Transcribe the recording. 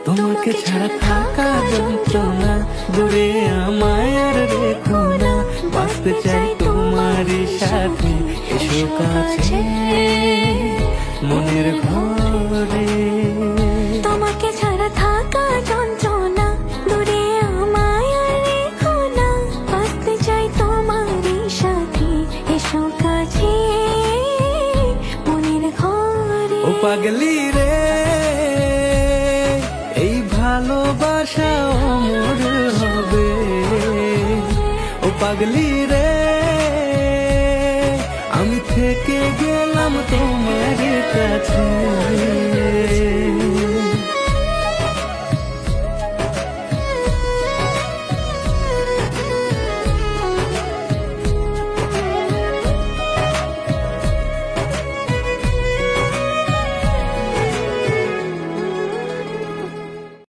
তোমাকে ছাড়া থাকা যন্ত্রণা, দূরে আমায় আর রেখো না, বাঁচতে চাই তোমারই সাথে, এসো কাছে মনের ঘরে। তোমাকে ছাড়া থাকা যন্ত্রণা, দূরে আমায় আর রেখো না, বাঁচতে চাই তোমারই সাথে, এসো কাছে মনের ঘরে। ও পাগলি রে, এই ভালোবাসা অমর হবে। ও পাগলি রে, আমি থেকে গেলাম তোমার কাছে।